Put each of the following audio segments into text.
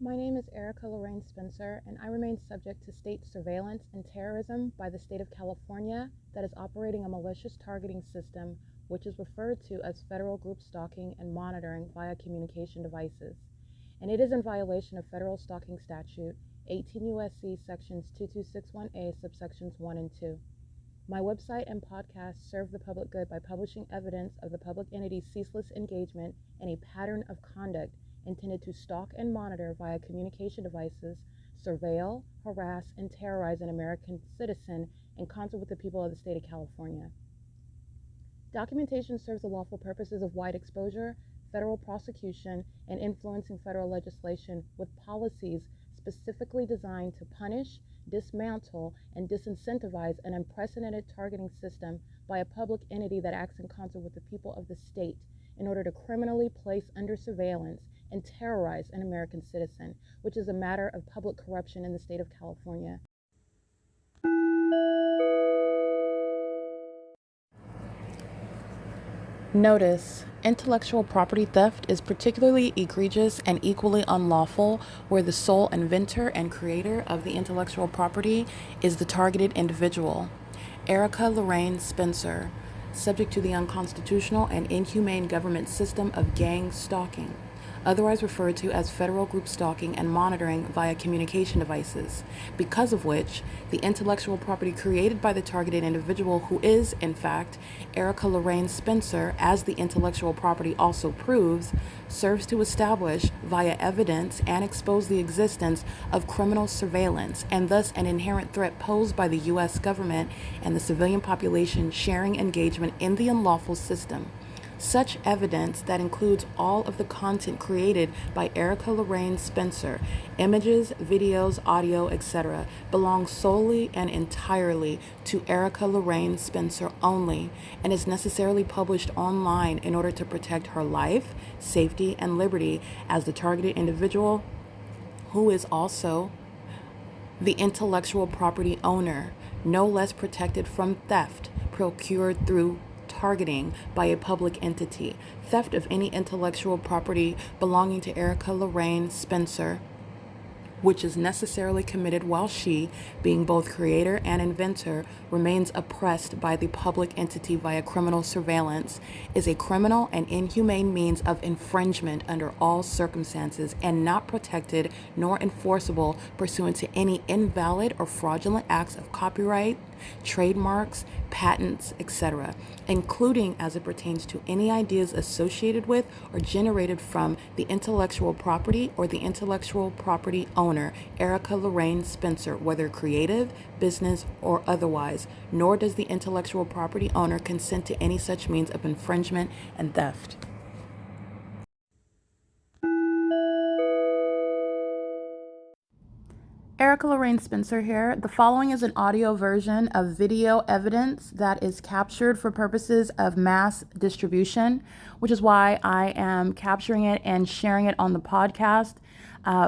My name is Erica Lorraine Spencer, and I remain subject to state surveillance and terrorism by the state of California that is operating a malicious targeting system which is referred to as federal group stalking and monitoring via communication devices. And it is in violation of federal stalking statute 18 U.S.C. sections 2261A subsections 1 and 2. My website and podcast serve the public good by publishing evidence of the public entity's ceaseless engagement in a pattern of conduct intended to stalk and monitor via communication devices, surveil, harass, and terrorize an American citizen in concert with the people of the state of California. Documentation serves the lawful purposes of wide exposure, federal prosecution, and influencing federal legislation with policies specifically designed to punish, dismantle, and disincentivize an unprecedented targeting system by a public entity that acts in concert with the people of the state in order to criminally place under surveillance and terrorize an American citizen, which is a matter of public corruption in the state of California. Notice: intellectual property theft is particularly egregious and equally unlawful where the sole inventor and creator of the intellectual property is the targeted individual. Erica Lorraine Spencer, subject to the unconstitutional and inhumane government system of gang stalking, otherwise referred to as federal group stalking and monitoring via communication devices, because of which the intellectual property created by the targeted individual, who is, in fact, Erica Lorraine Spencer, as the intellectual property also proves, serves to establish via evidence and expose the existence of criminal surveillance and thus an inherent threat posed by the U.S. government and the civilian population sharing engagement in the unlawful system. Such evidence that includes all of the content created by Erica Lorraine Spencer, images, videos, audio, etc., belongs solely and entirely to Erica Lorraine Spencer only and is necessarily published online in order to protect her life, safety, and liberty as the targeted individual, who is also the intellectual property owner, no less protected from theft procured through targeting by a public entity. Theft of any intellectual property belonging to Erica Lorraine Spencer, which is necessarily committed while she, being both creator and inventor, remains oppressed by the public entity via criminal surveillance, is a criminal and inhumane means of infringement under all circumstances and not protected nor enforceable pursuant to any invalid or fraudulent acts of copyright, trademarks, patents, etc., including as it pertains to any ideas associated with or generated from the intellectual property or the intellectual property owner, Erica Lorraine Spencer, whether creative, business, or otherwise, nor does the intellectual property owner consent to any such means of infringement and theft. Erica Lorraine Spencer here. The following is an audio version of video evidence that is captured for purposes of mass distribution, which is why I am capturing it and sharing it on the podcast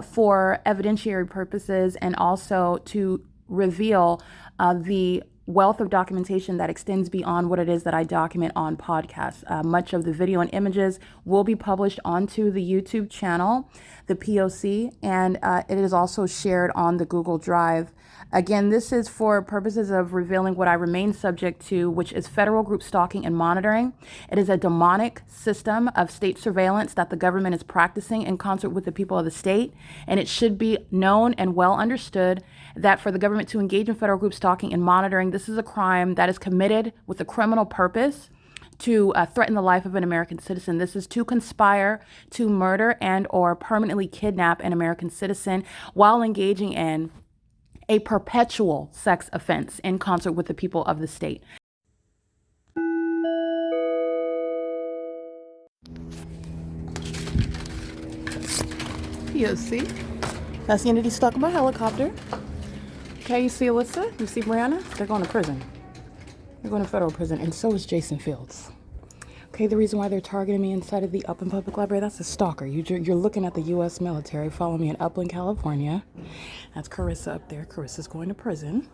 for evidentiary purposes and also to reveal the wealth of documentation that extends beyond what it is that I document on podcasts. Much of the video and images will be published onto the YouTube channel, the P.O.C, and it is also shared on the Google Drive. Again, this is for purposes of revealing what I remain subject to, which is federal group stalking and monitoring. It is a demonic system of state surveillance that the government is practicing in concert with the people of the state, and it should be known and well understood that for the government to engage in federal group stalking and monitoring, this is a crime that is committed with a criminal purpose to threaten the life of an American citizen. This is to conspire to murder and or permanently kidnap an American citizen while engaging in a perpetual sex offense in concert with the people of the state. P.O.C. That's the entity stuck by helicopter. Okay, you see Alyssa? You see Brianna? They're going to prison. They're going to federal prison, and so is Jason Fields. Okay, the reason why they're targeting me inside of the Upland Public Library, that's a stalker. You're looking at the U.S. military. Follow me in Upland, California. That's Carissa up there. Carissa's going to prison.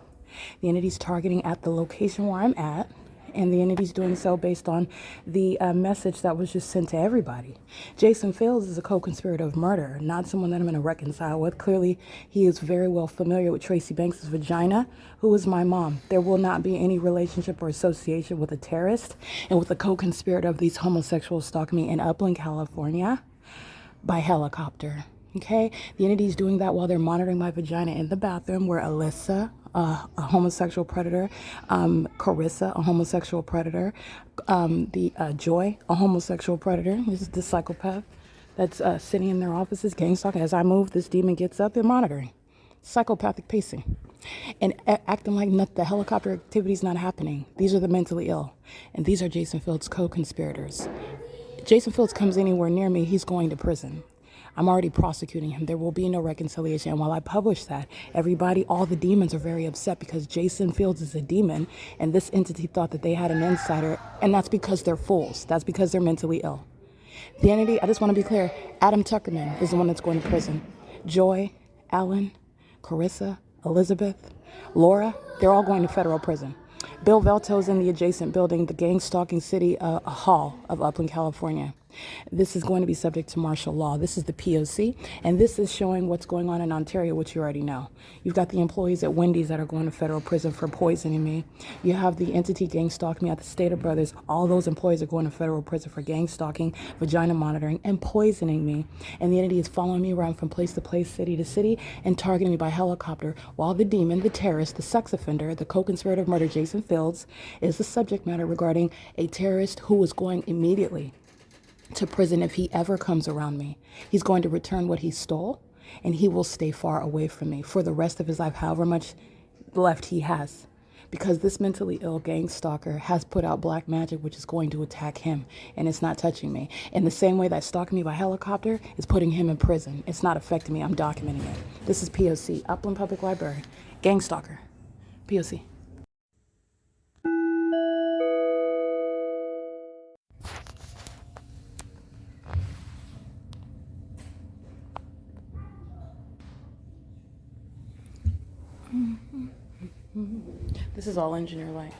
The entity's targeting at the location where I'm at And the entity's doing so based on the message that was just sent to everybody. Jason Fields is a co-conspirator of murder, not someone that I'm going to reconcile with. Clearly, he is very well familiar with Tracy Banks' vagina, who is my mom. There will not be any relationship or association with a terrorist and with a co-conspirator of these homosexuals stalking me in Upland, California by helicopter. Okay, the entity's doing that while they're monitoring my vagina in the bathroom, where Alyssa, a homosexual predator, Carissa, a homosexual predator, Joy, a homosexual predator. This is the psychopath that's sitting in their offices, gang stalking. As I move, this demon gets up and monitoring. Psychopathic pacing. And acting like the helicopter activity is not happening. These are the mentally ill. And these are Jason Fields' co-conspirators. Jason Fields comes anywhere near me, he's going to prison. I'm already prosecuting him. There will be no reconciliation. And while I publish that, everybody, all the demons are very upset because Jason Fields is a demon, and this entity thought that they had an insider, and that's because they're fools. That's because they're mentally ill. The entity, I just want to be clear, Adam Tuckerman is the one that's going to prison. Joy, Alan, Carissa, Elizabeth, Laura, they're all going to federal prison. Bill Velto's in the adjacent building, the gang-stalking city hall of Upland, California. This is going to be subject to martial law. This is the P.O.C, and this is showing what's going on in Ontario, which you already know. You've got the employees at Wendy's that are going to federal prison for poisoning me. You have the entity gang stalking me at the Stater Brothers. All those employees are going to federal prison for gang stalking, vagina monitoring, and poisoning me. And the entity is following me around from place to place, city to city, and targeting me by helicopter, while the demon, the terrorist, the sex offender, the co-conspirator of murder, Jason Fields, is the subject matter regarding a terrorist who is going immediately to prison if he ever comes around me. He's going to return what he stole, and he will stay far away from me for the rest of his life, however much left he has. Because this mentally ill gang stalker has put out black magic, which is going to attack him, and it's not touching me. In the same way that stalking me by helicopter is putting him in prison. It's not affecting me. I'm documenting it. This is P.O.C, Upland Public Library. Gang stalker. P.O.C. This is all engineer light.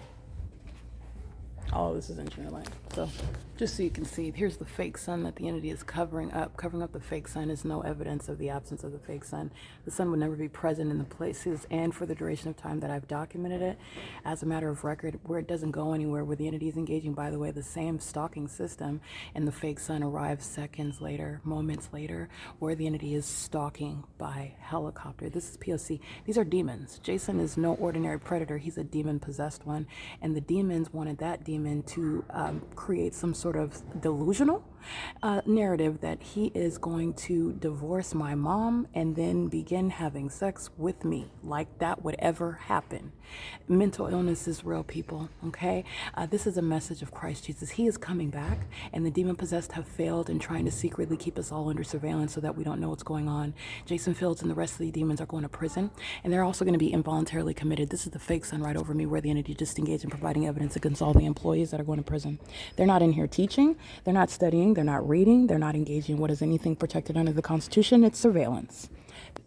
All of this is engineer light. So just so you can see, here's the fake sun that the entity is covering up. Covering up the fake sun is no evidence of the absence of the fake sun. The sun would never be present in the places and for the duration of time that I've documented it as a matter of record, where it doesn't go anywhere, where the entity is engaging, by the way, the same stalking system, and the fake sun arrives seconds later, moments later, where the entity is stalking by helicopter. This is P.O.C. These are demons. Jason is no ordinary predator. He's a demon-possessed one, and the demons wanted that demon to create some sort of delusional narrative that he is going to divorce my mom and then begin having sex with me, like that would ever happen. Mental illness is real, people, okay? This is a message of Christ Jesus. He is coming back, and the demon-possessed have failed in trying to secretly keep us all under surveillance so that we don't know what's going on. Jason Fields and the rest of the demons are going to prison, and they're also going to be involuntarily committed. This is the fake sun right over me, where the entity just engaged in providing evidence against all the employees that are going to prison. They're not in here teaching, they're not studying, they're not reading, they're not engaging in what is anything protected under the Constitution. It's surveillance.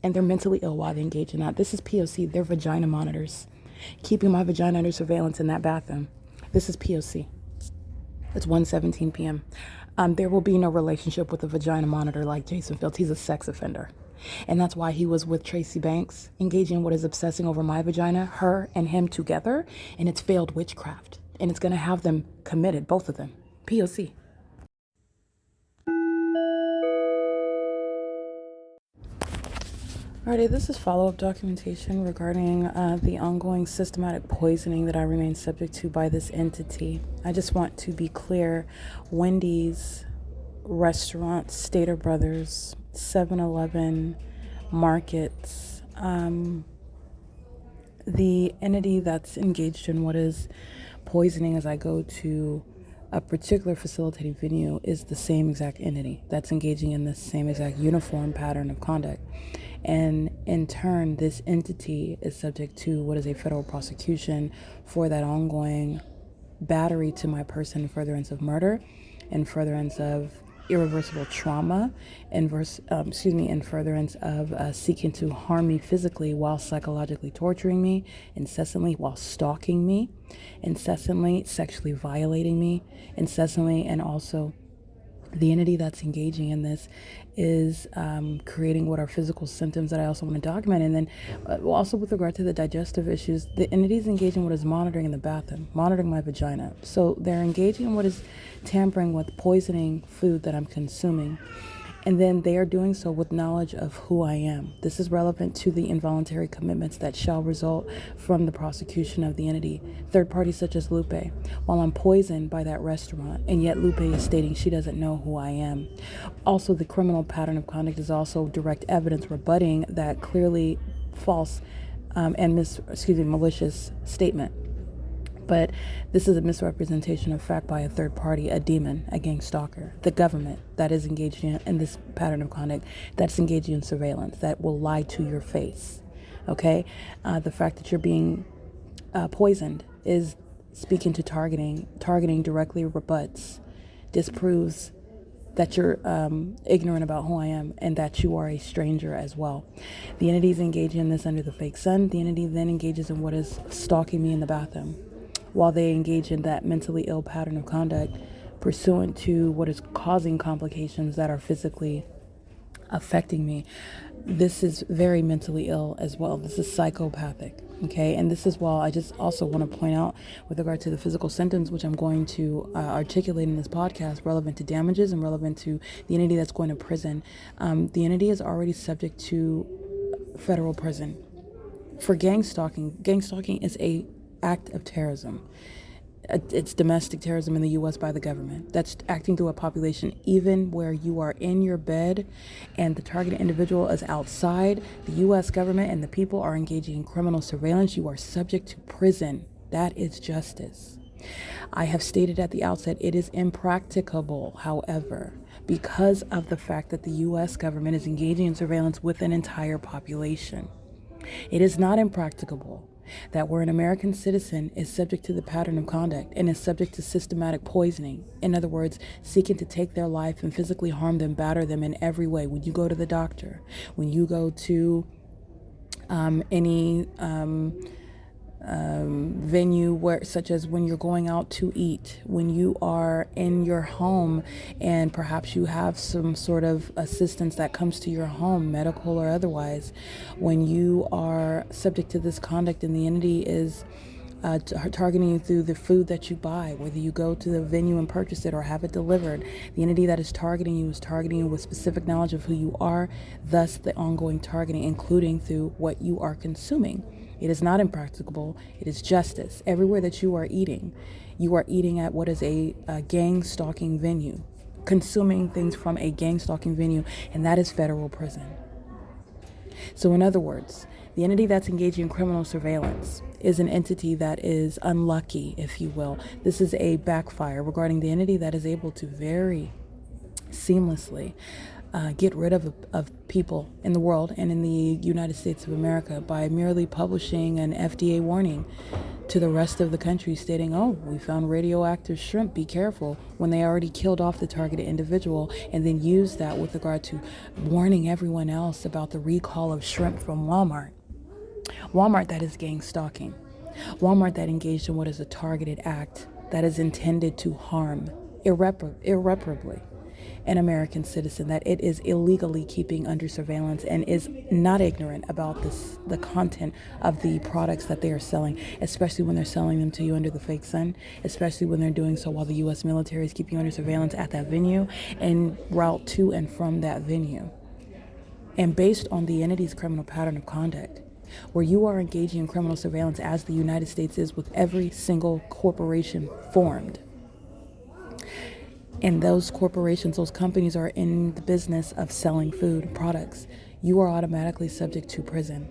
And they're mentally ill while they engage in that. This is P.O.C. They're vagina monitors, keeping my vagina under surveillance in that bathroom. This is P.O.C. It's 1:17 p.m. There will be no relationship with a vagina monitor like Jason Fields. He's a sex offender. And that's why he was with Tracy Banks, engaging in what is obsessing over my vagina, her and him together. And it's failed witchcraft. And it's going to have them committed, both of them. P.O.C. Alrighty, this is follow-up documentation regarding the ongoing systematic poisoning that I remain subject to by this entity. I just want to be clear. Wendy's, restaurants, Stater Brothers, 7-Eleven, markets, the entity that's engaged in what is poisoning as I go to a particular facilitating venue is the same exact entity that's engaging in the same exact uniform pattern of conduct. And in turn, this entity is subject to what is a federal prosecution for that ongoing battery to my person, furtherance of murder and furtherance of irreversible trauma, in furtherance of seeking to harm me physically while psychologically torturing me, incessantly while stalking me, incessantly sexually violating me, incessantly, and also the entity that's engaging in this is creating what are physical symptoms that I also want to document. And then also with regard to the digestive issues, the entity is engaging what is monitoring in the bathroom, monitoring my vagina. So they're engaging in what is tampering with poisoning food that I'm consuming. And then they are doing so with knowledge of who I am. This is relevant to the involuntary commitments that shall result from the prosecution of the entity. Third parties such as Lupe, while I'm poisoned by that restaurant, and yet Lupe is stating she doesn't know who I am. Also, the criminal pattern of conduct is also direct evidence rebutting that clearly false and malicious statement. But this is a misrepresentation of fact by a third party, a demon, a gang stalker, the government that is engaged in this pattern of conduct, that's engaging in surveillance, that will lie to your face. Okay? The fact that you're being poisoned is speaking to targeting. Targeting directly rebuts, disproves that you're ignorant about who I am and that you are a stranger as well. The entity is engaging in this under the fake sun. The entity then engages in what is stalking me in the bathroom, while they engage in that mentally ill pattern of conduct pursuant to what is causing complications that are physically affecting me. This is very mentally ill as well. This is psychopathic, okay? And this is why I just also want to point out with regard to the physical symptoms, which I'm going to articulate in this podcast, relevant to damages and relevant to the entity that's going to prison. The entity is already subject to federal prison for gang stalking. Gang stalking is a act of terrorism. It's domestic terrorism in the U.S. by the government. That's acting through a population, even where you are in your bed and the targeted individual is outside. The U.S. government and the people are engaging in criminal surveillance. You are subject to prison. That is justice. I have stated at the outset, it is impracticable, however, because of the fact that the U.S. government is engaging in surveillance with an entire population. It is not impracticable that where an American citizen is subject to the pattern of conduct and is subject to systematic poisoning, in other words, seeking to take their life and physically harm them, batter them in every way. When you go to the doctor, when you go to any venue where, such as when you're going out to eat, when you are in your home and perhaps you have some sort of assistance that comes to your home, medical or otherwise, when you are subject to this conduct and the entity is targeting you through the food that you buy, whether you go to the venue and purchase it or have it delivered, the entity that is targeting you with specific knowledge of who you are, thus the ongoing targeting, including through what you are consuming. It is not impracticable. It is justice. Everywhere that you are eating at what is a gang stalking venue, consuming things from a gang stalking venue, and that is federal prison. So in other words, the entity that's engaging in criminal surveillance is an entity that is unlucky, if you will. This is a backfire regarding the entity that is able to very seamlessly get rid of people in the world and in the United States of America by merely publishing an FDA warning to the rest of the country stating, oh, we found radioactive shrimp, be careful, when they already killed off the targeted individual, and then use that with regard to warning everyone else about the recall of shrimp from Walmart. Walmart that is gang stalking. Walmart that engaged in what is a targeted act that is intended to harm irreparably an American citizen, that it is illegally keeping under surveillance and is not ignorant about the content of the products that they are selling, especially when they're selling them to you under the fake sun, especially when they're doing so while the U.S. military is keeping you under surveillance at that venue and route to and from that venue. And based on the entity's criminal pattern of conduct, where you are engaging in criminal surveillance as the United States is with every single corporation formed, and those corporations, those companies are in the business of selling food products, you are automatically subject to prison.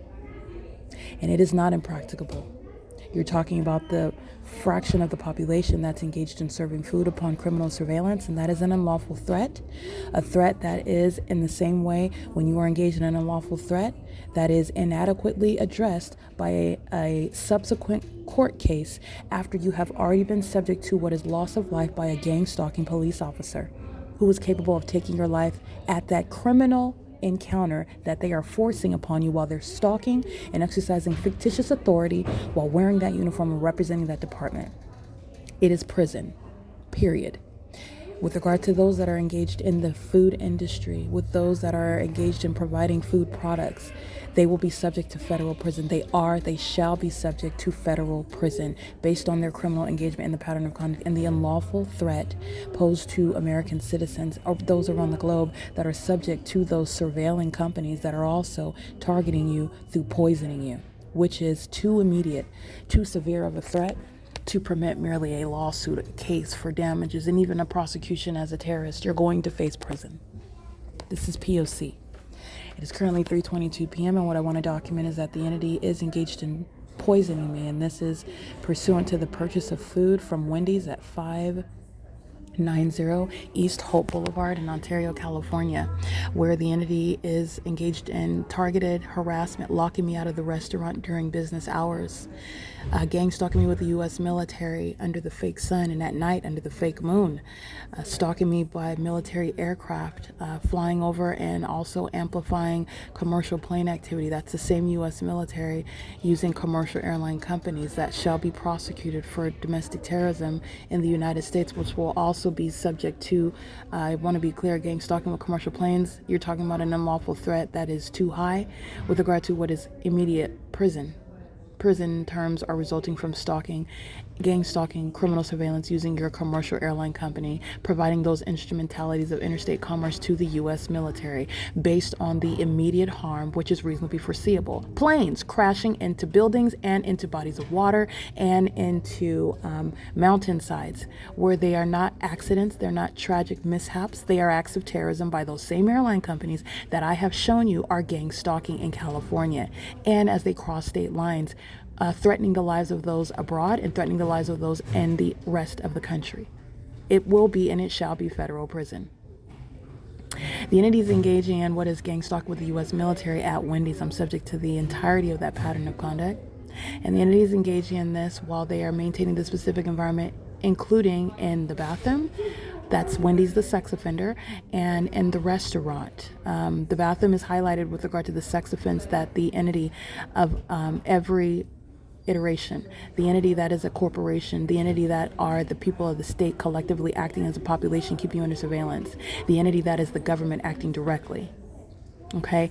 And it is not impracticable. You're talking about the fraction of the population that's engaged in serving food upon criminal surveillance, and that is an unlawful threat. A threat that is, in the same way, when you are engaged in an unlawful threat, that is inadequately addressed by a subsequent court case after you have already been subject to what is loss of life by a gang stalking police officer. who is capable of taking your life at that criminal encounter that they are forcing upon you while they're stalking and exercising fictitious authority while wearing that uniform and representing that department. It is prison, period. With regard to those that are engaged in the food industry, with those that are engaged in providing food products, they will be subject to federal prison. They shall be subject to federal prison based on their criminal engagement in the pattern of conduct and the unlawful threat posed to American citizens or those around the globe that are subject to those surveilling companies that are also targeting you through poisoning you, which is too immediate, too severe of a threat to permit merely a lawsuit, a case for damages, and even a prosecution as a terrorist. You're going to face prison. This is P.O.C. It is currently 3:22 p.m. and what I want to document is that the entity is engaged in poisoning me, and this is pursuant to the purchase of food from Wendy's at 590 East Hope Boulevard in Ontario, California, where the entity is engaged in targeted harassment, locking me out of the restaurant during business hours, gang stalking me with the U.S. military under the fake sun and at night under the fake moon, stalking me by military aircraft, flying over and also amplifying commercial plane activity. That's the same U.S. military using commercial airline companies that shall be prosecuted for domestic terrorism in the United States, which will also be subject to, I want to be clear, gang stalking with commercial planes. You're talking about an unlawful threat that is too high with regard to what is immediate prison. Prison terms are resulting from stalking, gang stalking, criminal surveillance using your commercial airline company, providing those instrumentalities of interstate commerce to the U.S. military based on the immediate harm which is reasonably foreseeable. Planes crashing into buildings and into bodies of water and into mountainsides where they are not accidents, they're not tragic mishaps, they are acts of terrorism by those same airline companies that I have shown you are gang stalking in California. And as they cross state lines, threatening the lives of those abroad and threatening the lives of those in the rest of the country. It will be and it shall be federal prison. The entity is engaging in what is gang stalking with the U.S. military at Wendy's. I'm subject to the entirety of that pattern of conduct. And the entity is engaging in this while they are maintaining the specific environment, including in the bathroom. That's Wendy's, the sex offender, and in the restaurant. The bathroom is highlighted with regard to the sex offense that the entity of every iteration, the entity that is a corporation, the entity that are the people of the state collectively acting as a population, keeping you under surveillance, the entity that is the government acting directly. Okay,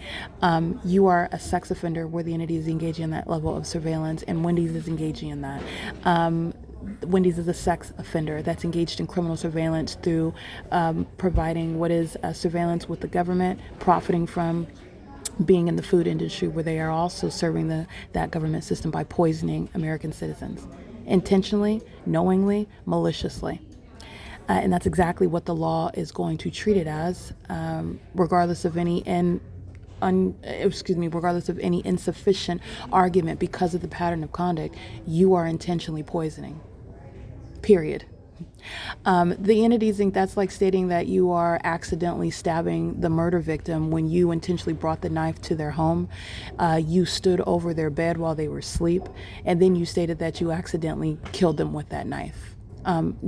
you are a sex offender where the entity is engaging in that level of surveillance, and Wendy's is engaging in that. Wendy's is a sex offender that's engaged in criminal surveillance through providing what is surveillance with the government, profiting from being in the food industry where they are also serving that government system by poisoning American citizens intentionally, knowingly, maliciously. And that's exactly what the law is going to treat it as, regardless of any insufficient argument because of the pattern of conduct. You are intentionally poisoning. Period. The entities think that's like stating that you are accidentally stabbing the murder victim when you intentionally brought the knife to their home. You stood over their bed while they were asleep, and then you stated that you accidentally killed them with that knife.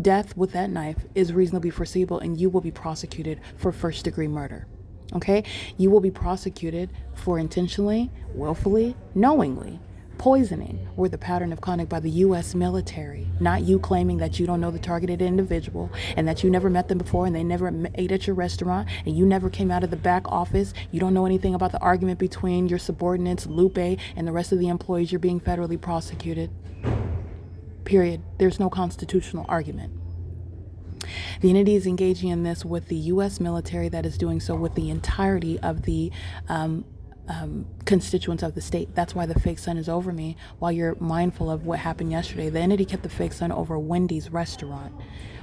Death with that knife is reasonably foreseeable, and you will be prosecuted for first-degree murder. Okay? You will be prosecuted for intentionally, willfully, knowingly poisoning were the pattern of conduct by the U.S. military, not you claiming that you don't know the targeted individual and that you never met them before and they never ate at your restaurant and you never came out of the back office. You don't know anything about the argument between your subordinates, Lupe, and the rest of the employees. You're being federally prosecuted. Period. There's no constitutional argument. The entity is engaging in this with the U.S. military that is doing so with the entirety of the constituents of the state. That's why the fake sun is over me while you're mindful of what happened yesterday. The entity kept the fake sun over Wendy's restaurant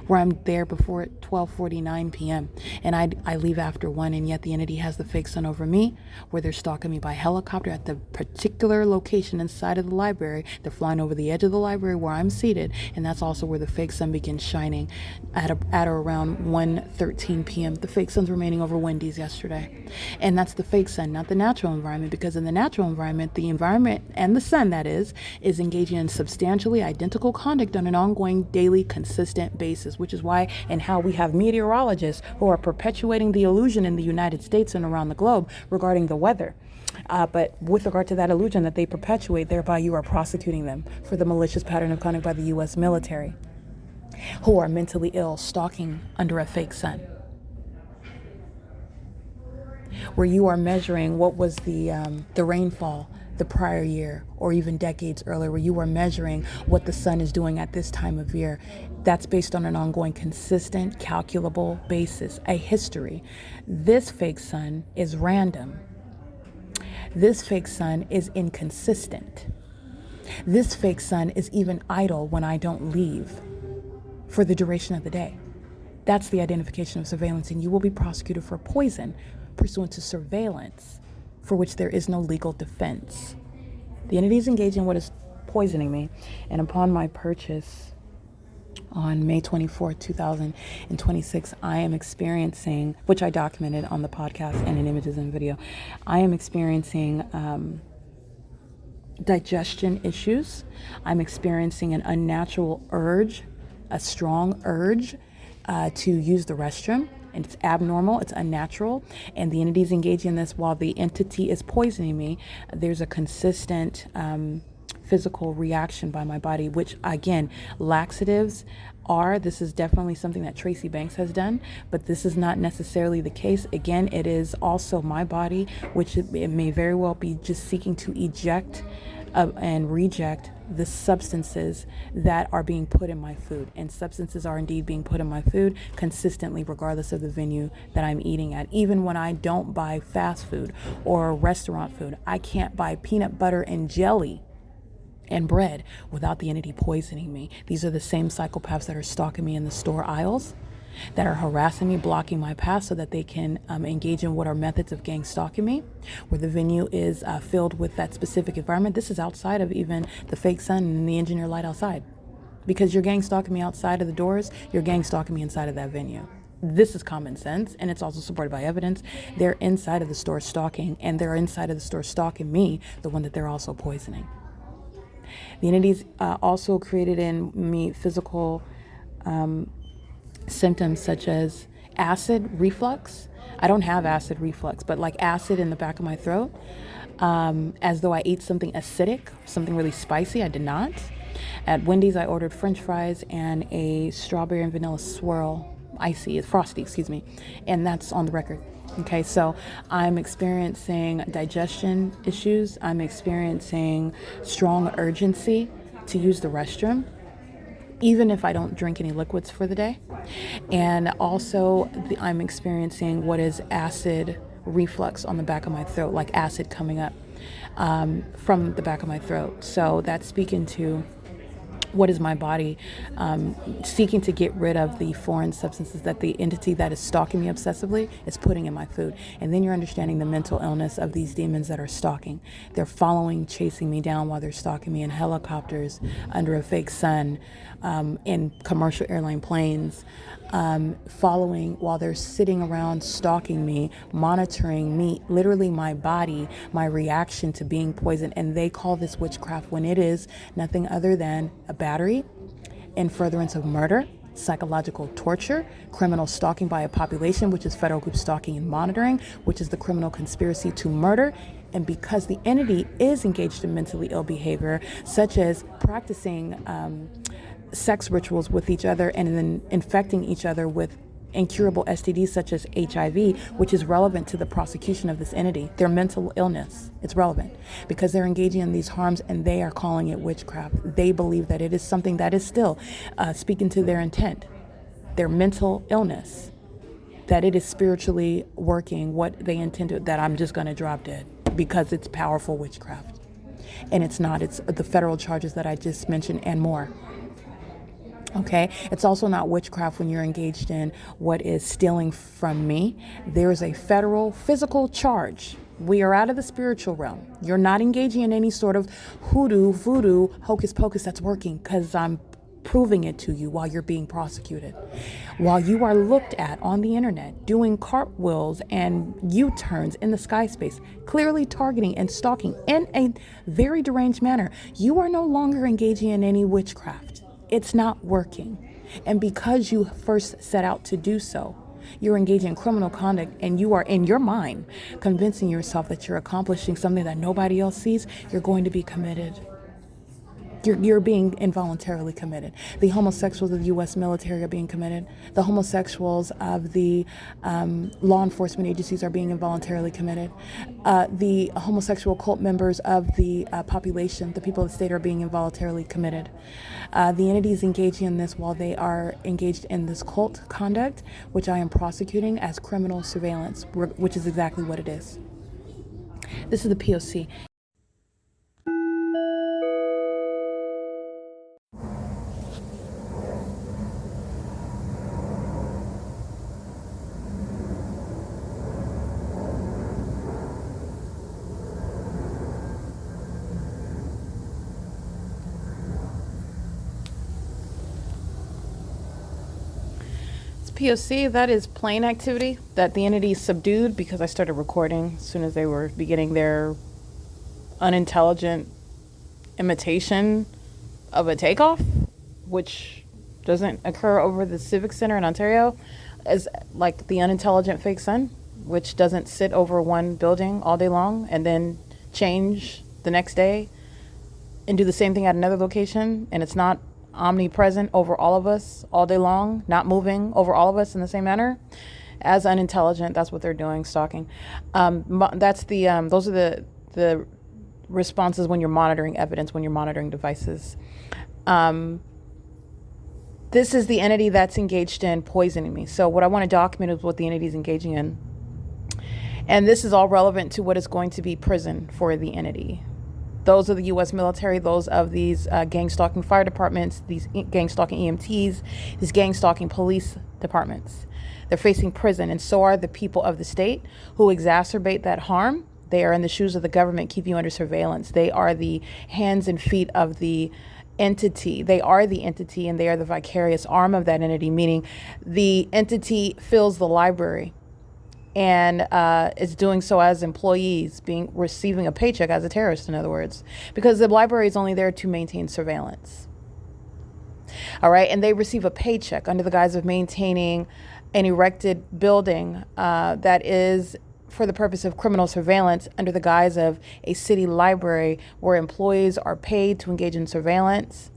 where I'm there before 12:49 p.m. and I leave after 1, and yet the entity has the fake sun over me where they're stalking me by helicopter at the particular location inside of the library. They're flying over the edge of the library where I'm seated, and that's also where the fake sun begins shining at or around 1:13 p.m. The fake sun's remaining over Wendy's yesterday, and that's the fake sun, not the natural natural environment, because in the natural environment, the environment and the sun, that is engaging in substantially identical conduct on an ongoing, daily, consistent basis, which is why and how we have meteorologists who are perpetuating the illusion in the United States and around the globe regarding the weather. But with regard to that illusion that they perpetuate, thereby you are prosecuting them for the malicious pattern of conduct by the U.S. military, who are mentally ill, stalking under a fake sun, where you are measuring what was the rainfall the prior year or even decades earlier, where you are measuring what the sun is doing at this time of year. That's based on an ongoing, consistent, calculable basis, a history. This fake sun is random. This fake sun is inconsistent. This fake sun is even idle when I don't leave for the duration of the day. That's the identification of surveillance, and you will be prosecuted for poison pursuant to surveillance, for which there is no legal defense. The entity is engaged in what is poisoning me, and upon my purchase on May 24th, 2026, I am experiencing, which I documented on the podcast and in images and video, I am experiencing digestion issues. I'm experiencing an unnatural urge, a strong urge to use the restroom. And it's abnormal, it's unnatural, and the entity is engaging in this while the entity is poisoning me. There's a consistent physical reaction by my body, which again, laxatives this is definitely something that Tracy Banks has done, but this is not necessarily the case. Again, it is also my body, which it may very well be just seeking to eject and reject the substances that are being put in my food. And substances are indeed being put in my food consistently, regardless of the venue that I'm eating at. Even when I don't buy fast food or restaurant food, I can't buy peanut butter and jelly and bread without the entity poisoning me. These are the same psychopaths that are stalking me in the store aisles, that are harassing me, blocking my path so that they can engage in what are methods of gang stalking me, where the venue is filled with that specific environment. This is outside of even the fake sun and the engineer light outside. Because you're gang stalking me outside of the doors, you're gang stalking me inside of that venue. This is common sense, and it's also supported by evidence. They're inside of the store stalking, and they're inside of the store stalking me, the one that they're also poisoning. The entities also created in me physical symptoms such as acid reflux. I don't have acid reflux, but like acid in the back of my throat, as though I ate something acidic, something really spicy. I did not. At Wendy's, I ordered French fries and a strawberry and vanilla swirl, frosty, and that's on the record. Okay, so I'm experiencing digestion issues. I'm experiencing strong urgency to use the restroom, even if I don't drink any liquids for the day. And also I'm experiencing what is acid reflux on the back of my throat, like acid coming up from the back of my throat. So that's speaking to what is my body seeking to get rid of the foreign substances that the entity that is stalking me obsessively is putting in my food. And then you're understanding the mental illness of these demons that are stalking. They're following, chasing me down while they're stalking me in helicopters, under a fake sun, in commercial airline planes, following while they're sitting around stalking me, monitoring me, literally my body, my reaction to being poisoned. And they call this witchcraft when it is nothing other than a battery in furtherance of murder, psychological torture, criminal stalking by a population, which is federal group stalking and monitoring, which is the criminal conspiracy to murder. And because the entity is engaged in mentally ill behavior, such as practicing sex rituals with each other and then infecting each other with incurable STDs such as HIV, which is relevant to the prosecution of this entity. Their mental illness, it's relevant because they're engaging in these harms and they are calling it witchcraft. They believe that it is something that is still speaking to their intent, their mental illness, that it is spiritually working what they intended, that I'm just going to drop dead because it's powerful witchcraft. And it's not, it's the federal charges that I just mentioned and more. Okay, it's also not witchcraft when you're engaged in what is stealing from me. There's a federal physical charge. We are out of the spiritual realm. You're not engaging in any sort of hoodoo, voodoo, hocus pocus that's working because I'm proving it to you while you're being prosecuted, while you are looked at on the internet doing cartwheels and U-turns in the sky space, clearly targeting and stalking in a very deranged manner. You are no longer engaging in any witchcraft. It's not working. And because you first set out to do so, you're engaging in criminal conduct, and you are in your mind convincing yourself that you're accomplishing something that nobody else sees. You're going to be committed. You're being involuntarily committed. The homosexuals of the U.S. military are being committed. The homosexuals of the law enforcement agencies are being involuntarily committed. The homosexual cult members of the population, the people of the state, are being involuntarily committed. The entities engaging in this while they are engaged in this cult conduct, which I am prosecuting as criminal surveillance, which is exactly what it is. This is the P.O.C. P.O.C., that is plain activity that the entity subdued because I started recording as soon as they were beginning their unintelligent imitation of a takeoff, which doesn't occur over the Civic Center in Ontario, as like the unintelligent fake sun, which doesn't sit over one building all day long and then change the next day and do the same thing at another location, and it's not omnipresent over all of us all day long, not moving over all of us in the same manner. As unintelligent, that's what they're doing, stalking. That's the those are the responses when you're monitoring evidence, when you're monitoring devices. This is the entity that's engaged in poisoning me. So what I want to document is what the entity is engaging in. And this is all relevant to what is going to be prison for the entity. Those of the U.S. military, those of these gang stalking fire departments, these gang stalking EMTs, these gang stalking police departments. They're facing prison, and so are the people of the state who exacerbate that harm. They are in the shoes of the government, keep you under surveillance. They are the hands and feet of the entity. They are the entity, and they are the vicarious arm of that entity, meaning the entity fills the library and is doing so as employees, receiving a paycheck as a terrorist, in other words, because the library is only there to maintain surveillance. All right, and they receive a paycheck under the guise of maintaining an erected building that is for the purpose of criminal surveillance under the guise of a city library where employees are paid to engage in surveillance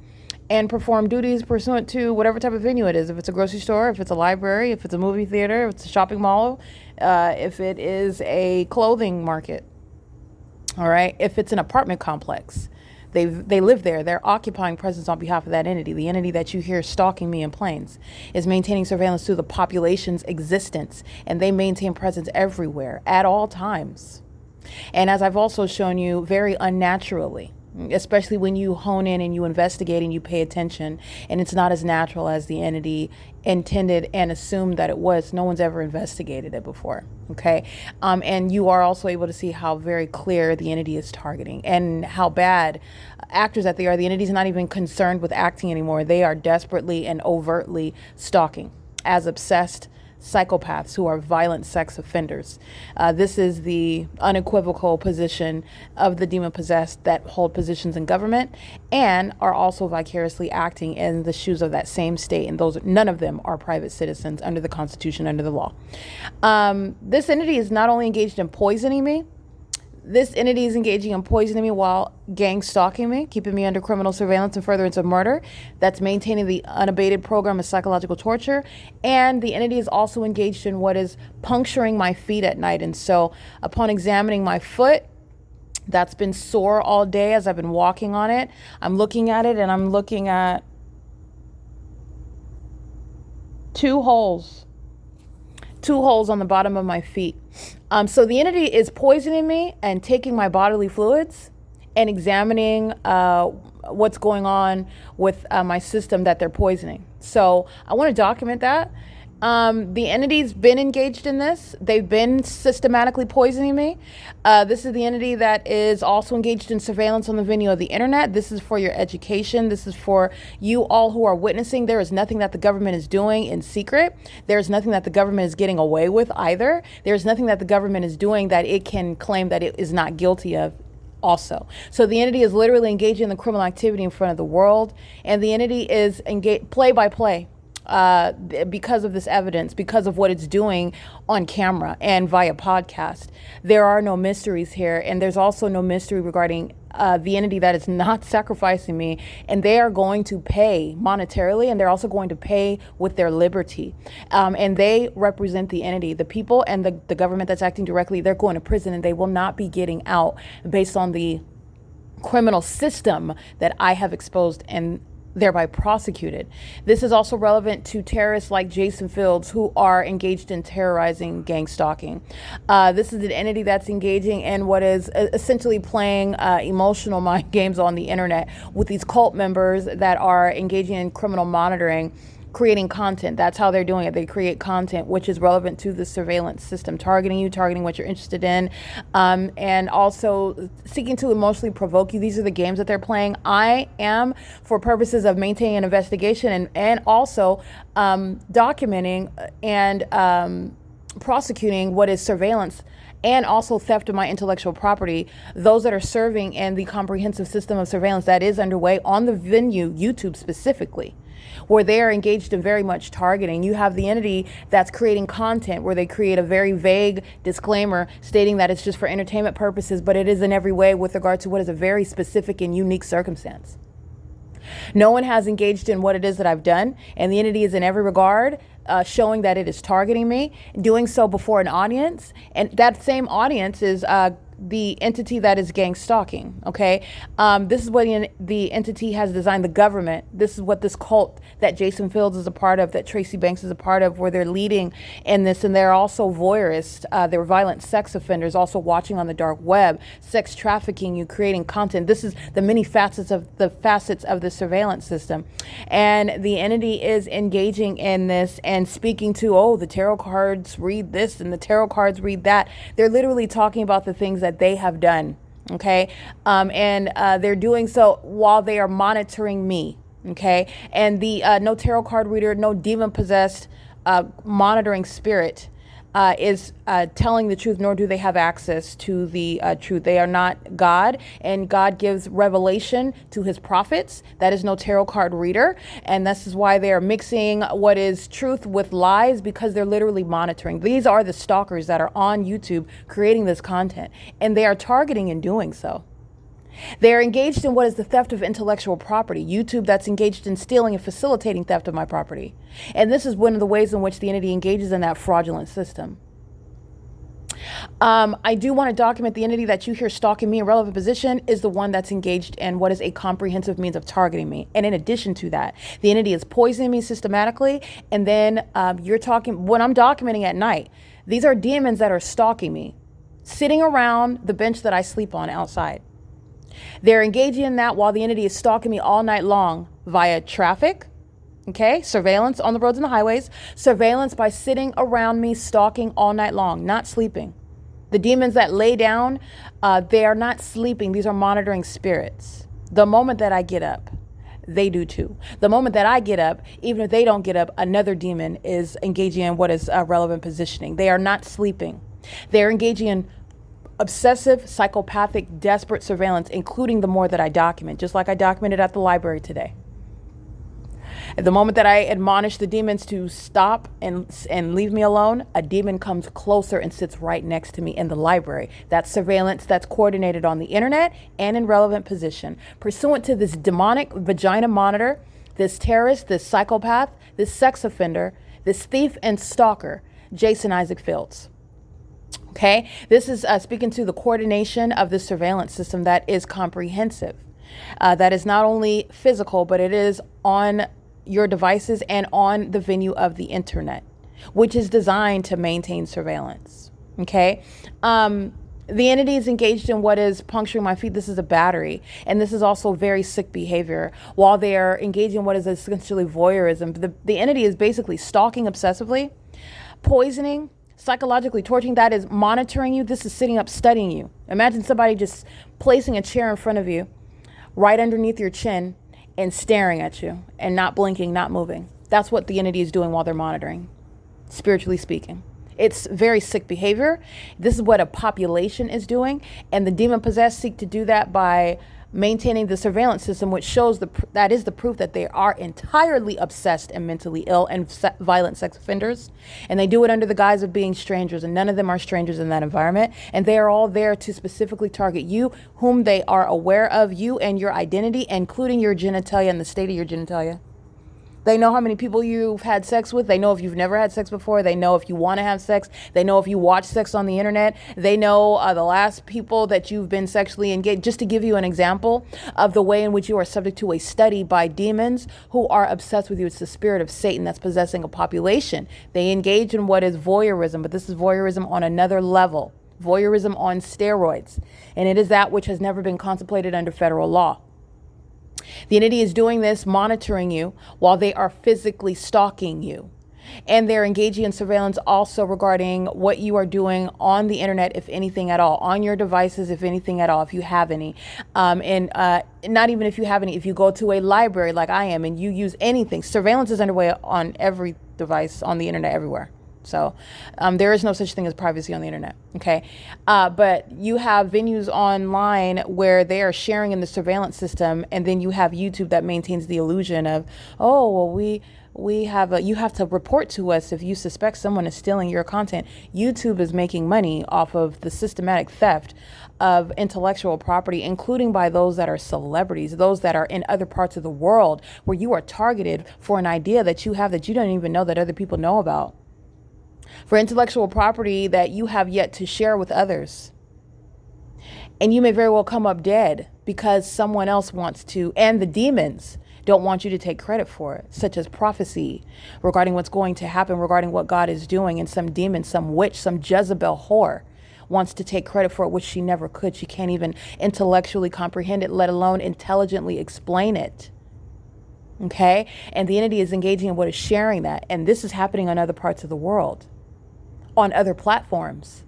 and perform duties pursuant to whatever type of venue it is. If it's a grocery store, if it's a library, if it's a movie theater, if it's a shopping mall, if it is a clothing market, all right? If it's an apartment complex, they live there. They're occupying presence on behalf of that entity. The entity that you hear stalking me in planes is maintaining surveillance through the population's existence, and they maintain presence everywhere at all times. And as I've also shown you, very unnaturally, especially when you hone in and you investigate and you pay attention, and it's not as natural as the entity intended and assumed that it was. No one's ever investigated it before, okay? And you are also able to see how very clear the entity is targeting and how bad actors that they are. The entity's not even concerned with acting anymore. They are desperately and overtly stalking as obsessed psychopaths who are violent sex offenders. This is the unequivocal position of the demon-possessed that hold positions in government and are also vicariously acting in the shoes of that same state. And none of them are private citizens under the Constitution, under the law. This entity is not only engaged in poisoning me, this entity is engaging in poisoning me while gang stalking me, keeping me under criminal surveillance and furtherance of murder. That's maintaining the unabated program of psychological torture. And the entity is also engaged in what is puncturing my feet at night. And so upon examining my foot, that's been sore all day as I've been walking on it, I'm looking at it and I'm looking at two holes on the bottom of my feet. So the entity is poisoning me and taking my bodily fluids and examining what's going on with my system that they're poisoning. So I want to document that. The entity's been engaged in this. They've been systematically poisoning me. This is the entity that is also engaged in surveillance on the venue of the internet. This is for your education. This is for you all who are witnessing. There is nothing that the government is doing in secret. There is nothing that the government is getting away with either. There is nothing that the government is doing that it can claim that it is not guilty of also. So the entity is literally engaging in the criminal activity in front of the world, and the entity is engaged play by play. Because of this evidence, because of what it's doing on camera and via podcast. There are no mysteries here, and there's also no mystery regarding the entity that is not sacrificing me, and they are going to pay monetarily, and they're also going to pay with their liberty. And they represent the entity, the people, and the government that's acting directly. They're going to prison, and they will not be getting out based on the criminal system that I have exposed and thereby prosecuted. This is also relevant to terrorists like Jason Fields, who are engaged in terrorizing gang stalking. This is an entity that's engaging in what is essentially playing emotional mind games on the internet with these cult members that are engaging in criminal monitoring, creating content. That's how they're doing it. They create content which is relevant to the surveillance system, targeting you, targeting what you're interested in, and also seeking to emotionally provoke you. These are the games that they're playing. I am, for purposes of maintaining an investigation and also documenting and prosecuting what is surveillance and also theft of my intellectual property, those that are serving in the comprehensive system of surveillance that is underway on the venue, YouTube specifically, where they are engaged in very much targeting. You have the entity that's creating content where they create a very vague disclaimer stating that it's just for entertainment purposes, but it is in every way with regard to what is a very specific and unique circumstance. No one has engaged in what it is that I've done, and the entity is in every regard showing that it is targeting me, doing so before an audience, and that same audience is the entity that is gang stalking. Okay, this is what the entity has designed. The government. This is what this cult that Jason Fields is a part of, that Tracy Banks is a part of, where they're leading in this, and they're also voyeurists. They're violent sex offenders, also watching on the dark web, sex trafficking, you creating content. This is the many facets of the surveillance system, and the entity is engaging in this and speaking to, oh, the tarot cards read this and the tarot cards read that. They're literally talking about the things that they have done, okay? And they're doing so while they are monitoring me, okay? And the no tarot card reader, no demon-possessed monitoring spirit is telling the truth, nor do they have access to the truth. They are not God, and God gives revelation to his prophets. That is no tarot card reader, and this is why they are mixing what is truth with lies, because they're literally monitoring. These are the stalkers that are on YouTube creating this content, and they are targeting in doing so. They are engaged in what is the theft of intellectual property. YouTube that's engaged in stealing and facilitating theft of my property. And this is one of the ways in which the entity engages in that fraudulent system. I do want to document the entity that you hear stalking me in relevant position is the one that's engaged in what is a comprehensive means of targeting me. And in addition to that, the entity is poisoning me systematically. And then you're talking, when I'm documenting at night, these are demons that are stalking me, sitting around the bench that I sleep on outside. They're engaging in that while the entity is stalking me all night long via traffic, okay, surveillance on the roads and the highways, surveillance by sitting around me, stalking all night long, not sleeping. The demons that lay down, they are not sleeping. These are monitoring spirits. The moment that I get up, they do too. The moment that I get up, even if they don't get up, another demon is engaging in what is relevant positioning. They are not sleeping. They're engaging in obsessive, psychopathic, desperate surveillance, including the more that I document, just like I documented at the library today. At the moment that I admonish the demons to stop and leave me alone, a demon comes closer and sits right next to me in the library. That's surveillance that's coordinated on the internet and in relevant position. Pursuant to this demonic vagina monitor, this terrorist, this psychopath, this sex offender, this thief and stalker, Jason Isaac Fields. Okay, this is speaking to the coordination of the surveillance system that is comprehensive. That is not only physical, but it is on your devices and on the venue of the internet, which is designed to maintain surveillance. Okay, The entity is engaged in what is puncturing my feet. This is a battery. And this is also very sick behavior. While they are engaging in what is essentially voyeurism, the entity is basically stalking obsessively, poisoning, psychologically torturing. That is monitoring you. This is sitting up studying you. Imagine somebody just placing a chair in front of you, right underneath your chin, and staring at you and not blinking, not moving. That's what the entity is doing while they're monitoring, spiritually speaking. It's very sick behavior. This is what a population is doing. And the demon possessed seek to do that by maintaining the surveillance system, which shows that is the proof that they are entirely obsessed and mentally ill and violent sex offenders. And they do it under the guise of being strangers. And none of them are strangers in that environment. And they are all there to specifically target you, whom they are aware of, you and your identity, including your genitalia and the state of your genitalia. They know how many people you've had sex with. They know if you've never had sex before. They know if you want to have sex. They know if you watch sex on the internet. They know the last people that you've been sexually engaged. Just to give you an example of the way in which you are subject to a study by demons who are obsessed with you. It's the spirit of Satan that's possessing a population. They engage in what is voyeurism, but this is voyeurism on another level. Voyeurism on steroids. And it is that which has never been contemplated under federal law. The entity is doing this, monitoring you while they are physically stalking you. And they're engaging in surveillance also regarding what you are doing on the internet, if anything at all, on your devices, if anything at all, if you have any. And not even if you have any, if you go to a library like I am and you use anything, surveillance is underway on every device on the internet everywhere. So there is no such thing as privacy on the internet, okay? But you have venues online where they are sharing in the surveillance system, and then you have YouTube that maintains the illusion of, oh, well, we have you have to report to us if you suspect someone is stealing your content. YouTube is making money off of the systematic theft of intellectual property, including by those that are celebrities, those that are in other parts of the world where you are targeted for an idea that you have that you don't even know that other people know about. For intellectual property that you have yet to share with others. And you may very well come up dead because someone else wants to, and the demons don't want you to take credit for it, such as prophecy regarding what's going to happen, regarding what God is doing, and some demon, some witch, some Jezebel whore wants to take credit for it, which she never could. She can't even intellectually comprehend it, let alone intelligently explain it. Okay? And the entity is engaging in what is sharing that. And this is happening on other parts of the world, on other platforms,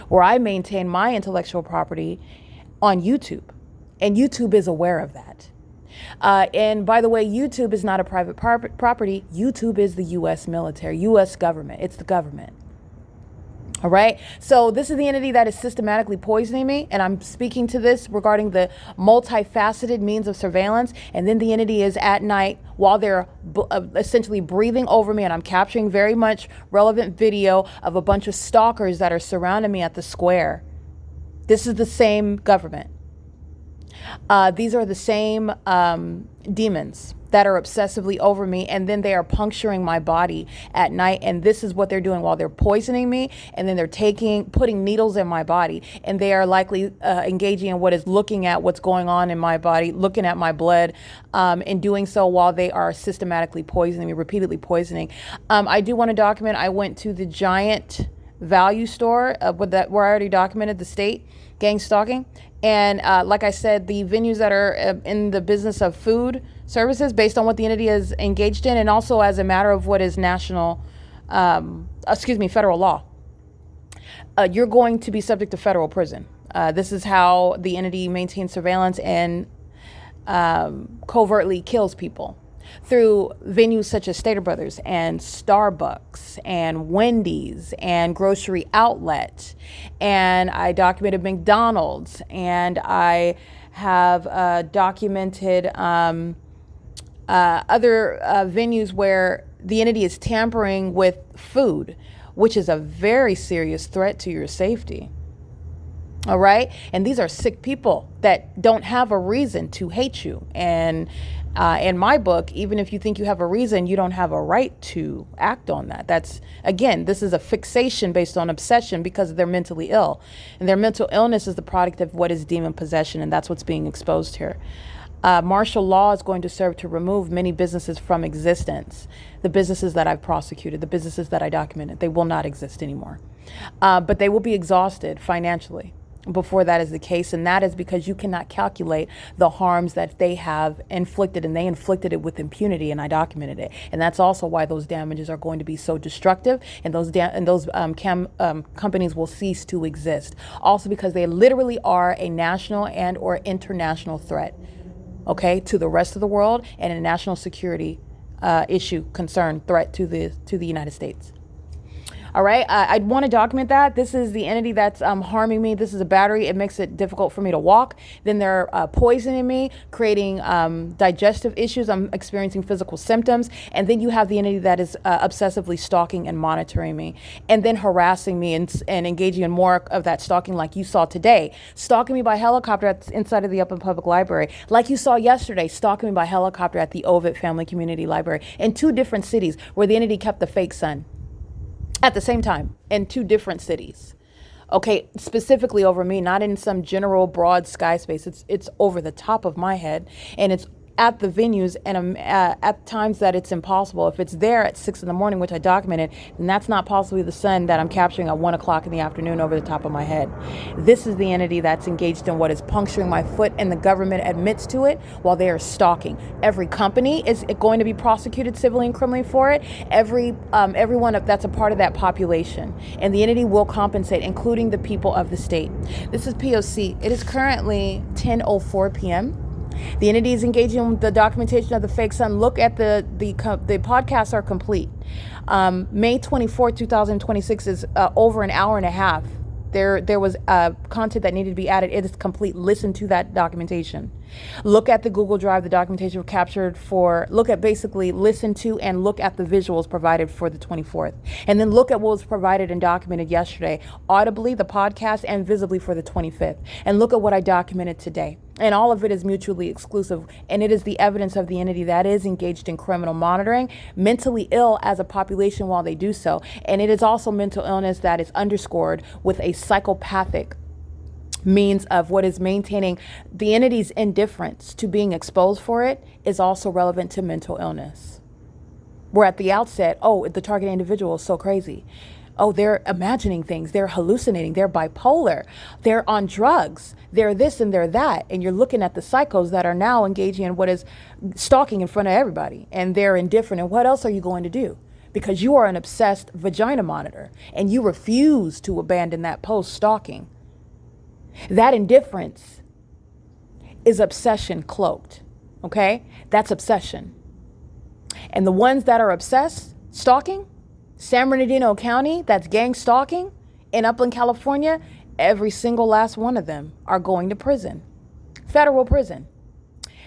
where I maintain my intellectual property on YouTube. And YouTube is aware of that. And by the way, YouTube is not a private property. YouTube is the U.S. military, U.S. government. It's the government. All right. So this is the entity that is systematically poisoning me. And I'm speaking to this regarding the multifaceted means of surveillance. And then the entity is at night while they're essentially breathing over me. And I'm capturing very much relevant video of a bunch of stalkers that are surrounding me at the square. This is the same government. These are the same demons that are obsessively over me, and then they are puncturing my body at night. And this is what they're doing while they're poisoning me, and then they're putting needles in my body, and they are likely engaging in what is looking at what's going on in my body, looking at my blood, and doing so while they are systematically poisoning me, repeatedly poisoning. I do want to document, I went to the Giant Value store where I already documented the state gang stalking. And like I said, the venues that are in the business of food services based on what the entity is engaged in, and also as a matter of what is federal law, you're going to be subject to federal prison. This is how the entity maintains surveillance and covertly kills people. Through venues such as Stater Brothers and Starbucks and Wendy's and Grocery Outlet. And I documented McDonald's, and I have documented other venues where the entity is tampering with food, which is a very serious threat to your safety. All right. And these are sick people that don't have a reason to hate you. And in my book, even if you think you have a reason, you don't have a right to act on that. That's, again, this is a fixation based on obsession because they're mentally ill. And their mental illness is the product of what is demon possession. And that's what's being exposed here. Martial law is going to serve to remove many businesses from existence. The businesses that I've prosecuted, the businesses that I documented, they will not exist anymore. But they will be exhausted financially before that is the case. And that is because you cannot calculate the harms that they have inflicted, and they inflicted it with impunity, and I documented it. And that's also why those damages are going to be so destructive, and those companies will cease to exist. Also because they literally are a national and or international threat, okay, to the rest of the world, and a national security issue, concern, threat to the United States. All right, I want to document that. This is the entity that's harming me. This is a battery. It makes it difficult for me to walk. Then they're poisoning me, creating digestive issues. I'm experiencing physical symptoms. And then you have the entity that is obsessively stalking and monitoring me, and then harassing me and engaging in more of that stalking, like you saw today. Stalking me by helicopter inside of the Upland Public Library. Like you saw yesterday, stalking me by helicopter at the Ovid Family Community Library in 2 different cities where the entity kept the fake sun at the same time in 2 different cities. Okay, specifically over me, not in some general broad sky space. It's over the top of my head, and it's at the venues, and at times that it's impossible. If it's there at 6 in the morning, which I documented, then that's not possibly the sun that I'm capturing at 1 o'clock in the afternoon over the top of my head. This is the entity that's engaged in what is puncturing my foot, and the government admits to it while they are stalking. Every company is going to be prosecuted civilly and criminally for it. Everyone that's a part of that population, and the entity will compensate, including the people of the state. This is P.O.C. It is currently 10:04 p.m. The entity is engaging in the documentation of the fake sun. Look at the podcasts are complete. May 24, 2026 is over an hour and a half. There was content that needed to be added. It is complete. Listen to that documentation. Look at the Google Drive, the documentation captured for, listen to and look at the visuals provided for the 24th. And then look at what was provided and documented yesterday, audibly, the podcast, and visibly for the 25th. And look at what I documented today. And all of it is mutually exclusive. And it is the evidence of the entity that is engaged in criminal monitoring, mentally ill as a population while they do so. And it is also mental illness that is underscored with a psychopathic means of what is maintaining the entity's indifference to being exposed for it is also relevant to mental illness. Where at the outset, oh, the target individual is so crazy. Oh, they're imagining things. They're hallucinating. They're bipolar. They're on drugs. They're this and they're that. And you're looking at the psychos that are now engaging in what is stalking in front of everybody. And they're indifferent. And what else are you going to do? Because you are an obsessed vagina monitor and you refuse to abandon that post stalking. That indifference is obsession cloaked, okay? That's obsession. And the ones that are obsessed, stalking, San Bernardino County, that's gang stalking, in Upland, California, every single last one of them are going to prison, federal prison.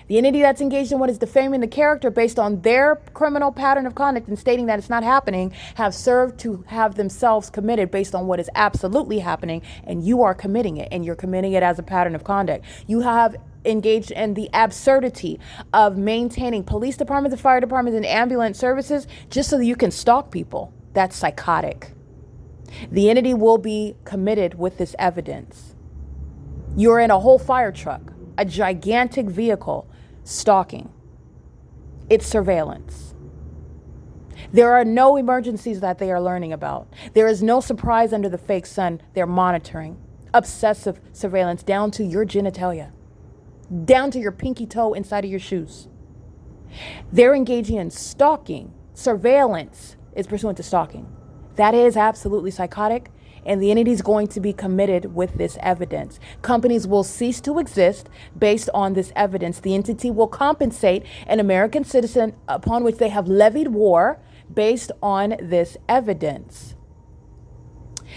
The entity that's engaged in what is defaming the character based on their criminal pattern of conduct and stating that it's not happening have served to have themselves committed based on what is absolutely happening, and you are committing it, and you're committing it as a pattern of conduct. You have engaged in the absurdity of maintaining police departments and fire departments and ambulance services just so that you can stalk people. That's psychotic. The entity will be committed with this evidence. You're in a whole fire truck, a gigantic vehicle, stalking. It's surveillance. There are no emergencies that they are learning about. There is no surprise under the fake sun. They're monitoring. Obsessive surveillance down to your genitalia, down to your pinky toe inside of your shoes. They're engaging in stalking. Surveillance is pursuant to stalking. That is absolutely psychotic. And the entity is going to be committed with this evidence. Companies will cease to exist based on this evidence. The entity will compensate an American citizen upon which they have levied war based on this evidence.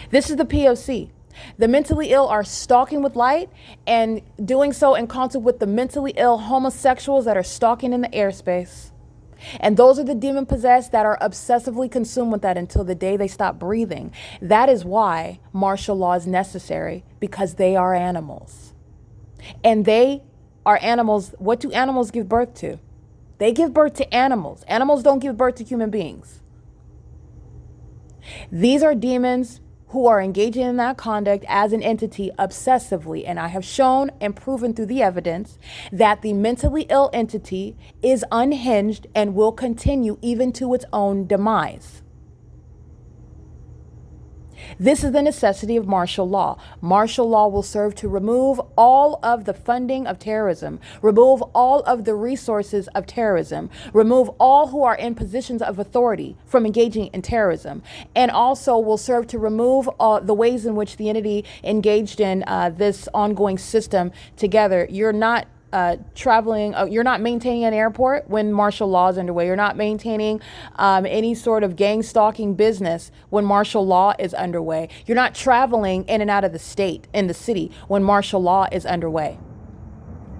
This is the P.O.C. The mentally ill are stalking with light and doing so in concert with the mentally ill homosexuals that are stalking in the airspace. And those are the demon possessed that are obsessively consumed with that until the day they stop breathing. That is why martial law is necessary, because they are animals. And they are animals. What do animals give birth to? They give birth to animals. Animals don't give birth to human beings. These are demons who are engaging in that conduct as an entity obsessively. And I have shown and proven through the evidence that the mentally ill entity is unhinged and will continue even to its own demise. This is the necessity of martial law. Martial law will serve to remove all of the funding of terrorism, remove all of the resources of terrorism, remove all who are in positions of authority from engaging in terrorism, and also will serve to remove the ways in which the entity engaged in this ongoing system together. You're not traveling, you're not maintaining an airport when martial law is underway. You're not maintaining any sort of gang stalking business when martial law is underway. You're not traveling in and out of the state, in the city, when martial law is underway.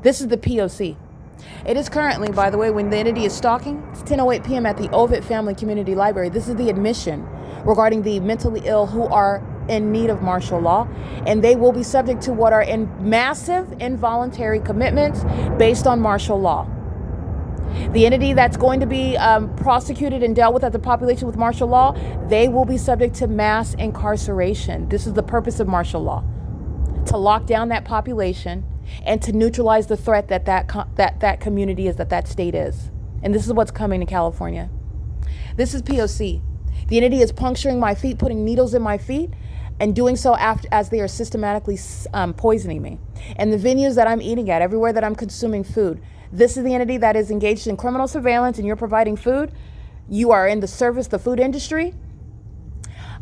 This is the P.O.C. It is currently, by the way, when the entity is stalking, it's 10:08 p.m. at the Ovid Family Community Library. This is the admission regarding the mentally ill who are in need of martial law, and they will be subject to what are in massive involuntary commitments based on martial law. The entity that's going to be prosecuted and dealt with as a population with martial law, they will be subject to mass incarceration. This is the purpose of martial law, to lock down that population and to neutralize the threat that community is, that state is. And this is what's coming to California. This is P.O.C. The entity is puncturing my feet, putting needles in my feet, and doing so as they are systematically poisoning me. And the venues that I'm eating at, everywhere that I'm consuming food, this is the entity that is engaged in criminal surveillance, and you're providing food. You are in the service, the food industry.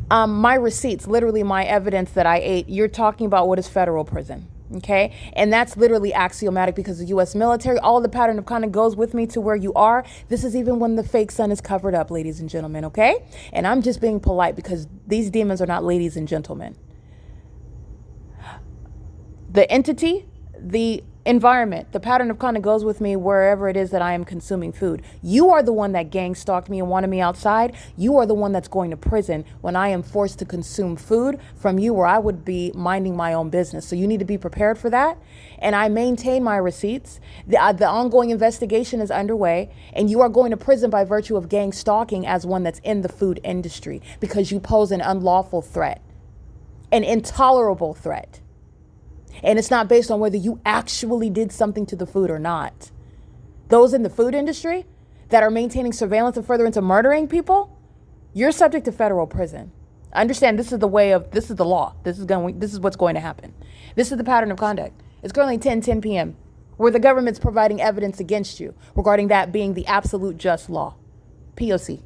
My receipts, literally my evidence that I ate, you're talking about what is federal prison. Okay, and that's literally axiomatic because the U.S. military, all of the pattern of conduct goes with me to where you are. This is even when the fake sun is covered up, ladies and gentlemen, okay? And I'm just being polite because these demons are not ladies and gentlemen. The entity, the environment, the pattern of conduct goes with me wherever it is that I am consuming food. You are the one that gang stalked me and wanted me outside. You are the one that's going to prison when I am forced to consume food from you, where I would be minding my own business. So you need to be prepared for that. And I maintain my receipts. The ongoing investigation is underway, and you are going to prison by virtue of gang stalking as one that's in the food industry because you pose an unlawful threat, an intolerable threat. And it's not based on whether you actually did something to the food or not. Those in the food industry that are maintaining surveillance and furtherance of murdering people, you're subject to federal prison. Understand, this is the law. This is what's going to happen. This is the pattern of conduct. It's currently 10:10 p.m. where the government's providing evidence against you regarding that being the absolute just law. P.O.C.